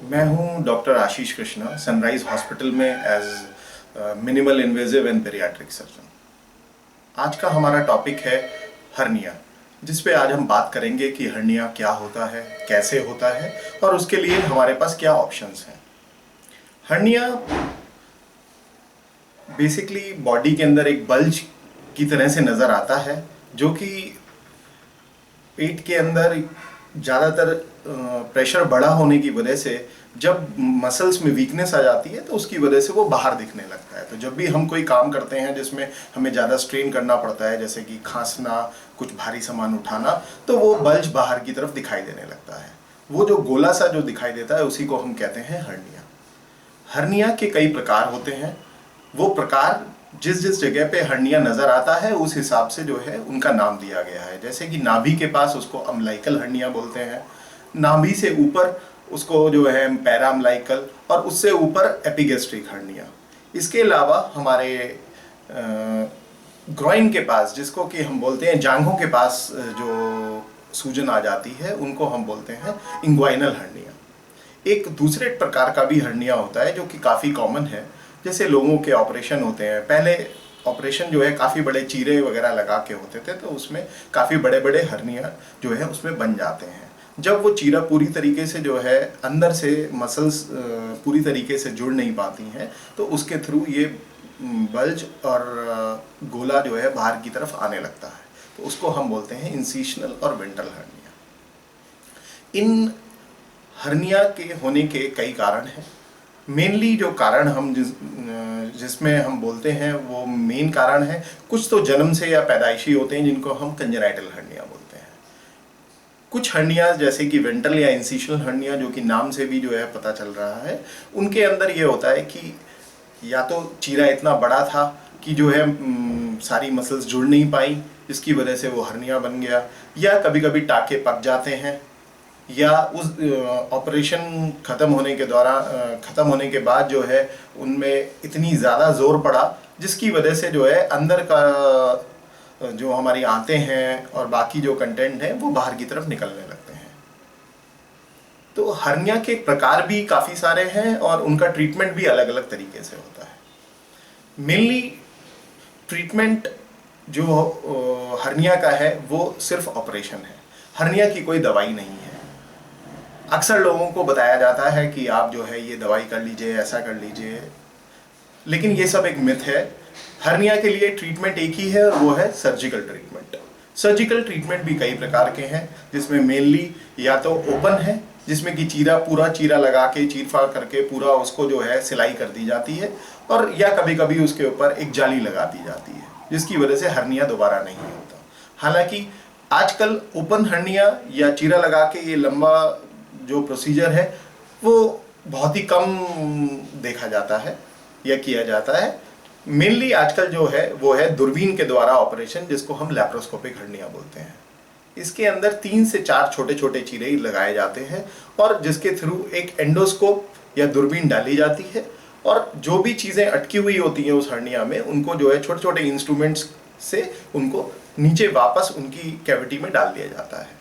मैं हूं doctor Ashish Krishna, sunrise hospital में as minimal invasive and bariatric surgeon. आज का हमारा टॉपिक है हर्निया, जिस पे आज हम बात करेंगे कि हर्निया क्या होता है, कैसे होता है और उसके लिए हमारे पास क्या ऑप्शंस हैं। हर्निया बेसिकली बॉडी के अंदर एक बल्ज की तरह से नज़र आता है, जो कि पेट के अंदर ज़्यादातर प्रेशर बढ़ा होने की वजह से जब मसल्स में वीकनेस आ जाती है तो उसकी वजह से वो बाहर दिखने लगता है। तो जब भी हम कोई काम करते हैं जिसमें हमें ज़्यादा स्ट्रेन करना पड़ता है, जैसे कि खांसना, कुछ भारी सामान उठाना, तो वो बल्ज बाहर की तरफ दिखाई देने लगता है। वो जो गोला सा जो दिखाई देता है उसी को हम कहते हैं हर्निया। हर्निया के कई प्रकार होते हैं। वो प्रकार जिस जिस जगह पे हर्निया नजर आता है उस हिसाब से जो है उनका नाम दिया गया है। जैसे कि नाभि के पास उसको अम्लाइकल हर्निया बोलते हैं, नाभि से ऊपर उसको जो है पैरा अम्लाइकल, और उससे ऊपर एपिगैस्ट्रिक हर्निया। इसके अलावा हमारे ग्रॉइन के पास, जिसको कि हम बोलते हैं जांघों के पास जो सूजन आ जाती है, उनको हम बोलते हैं इंग्वाइनल हर्निया। एक दूसरे प्रकार का भी हर्निया होता है जो कि काफ़ी कॉमन है। जैसे लोगों के ऑपरेशन होते हैं, पहले ऑपरेशन जो है काफ़ी बड़े चीरे वगैरह लगा के होते थे, तो उसमें काफ़ी बड़े बड़े हर्निया जो है उसमें बन जाते हैं। जब वो चीरा पूरी तरीके से जो है अंदर से मसल्स पूरी तरीके से जुड़ नहीं पाती हैं, तो उसके थ्रू ये बल्ज और गोला जो है बाहर की तरफ आने लगता है। तो उसको हम बोलते हैं इंसिशनल और वेंट्रल हर्निया। इन हर्निया के होने के कई कारण हैं। मेनली जो कारण हम जिसमें हम बोलते हैं वो मेन कारण है, कुछ तो जन्म से या पैदाइशी होते हैं जिनको हम कंजेनाइटल हर्निया बोलते हैं। कुछ हर्निया जैसे कि वेंट्रल या इंसिशनल हर्निया, जो कि नाम से भी जो है पता चल रहा है, उनके अंदर ये होता है कि या तो चीरा इतना बड़ा था कि जो है सारी मसल्स जुड़ नहीं पाई, जिसकी वजह से वो हर्निया बन गया, या कभी कभी टाके पक जाते हैं, या उस ऑपरेशन ख़त्म होने के बाद जो है उनमें इतनी ज़्यादा ज़ोर पड़ा जिसकी वजह से जो है अंदर का जो हमारी आंतें हैं और बाकी जो कंटेंट है वो बाहर की तरफ निकलने लगते हैं। तो हर्निया के प्रकार भी काफ़ी सारे हैं और उनका ट्रीटमेंट भी अलग अलग तरीके से होता है। मेनली ट्रीटमेंट जो हर्निया का है वो सिर्फ ऑपरेशन है। हर्निया की कोई दवाई नहीं है। अक्सर लोगों को बताया जाता है कि आप जो है ये दवाई कर लीजिए, ऐसा कर लीजिए, लेकिन ये सब एक मिथ है। हर्निया के लिए ट्रीटमेंट एक ही है और वो है सर्जिकल ट्रीटमेंट। सर्जिकल ट्रीटमेंट भी कई प्रकार के हैं, जिसमें मेनली या तो ओपन है, जिसमें कि पूरा चीरा लगा के चीरफाड़ करके पूरा उसको जो है सिलाई कर दी जाती है, और या कभी कभी उसके ऊपर एक जाली लगा दी जाती है, जिसकी वजह से हर्निया दोबारा नहीं होता। हालांकि आजकल ओपन हर्निया या चीरा लगा के ये लंबा जो प्रोसीजर है वो बहुत ही कम देखा जाता है या किया जाता है। मेनली आजकल जो है वो है दूरबीन के द्वारा ऑपरेशन, जिसको हम लैप्रोस्कोपिक हर्निया बोलते हैं। इसके अंदर 3 से 4 छोटे छोटे चीरे लगाए जाते हैं और जिसके थ्रू एक एंडोस्कोप या दूरबीन डाली जाती है, और जो भी चीज़ें अटकी हुई होती हैं उस हर्निया में, उनको जो है छोटे छोटे इंस्ट्रूमेंट्स से उनको नीचे वापस उनकी कैविटी में डाल दिया जाता है।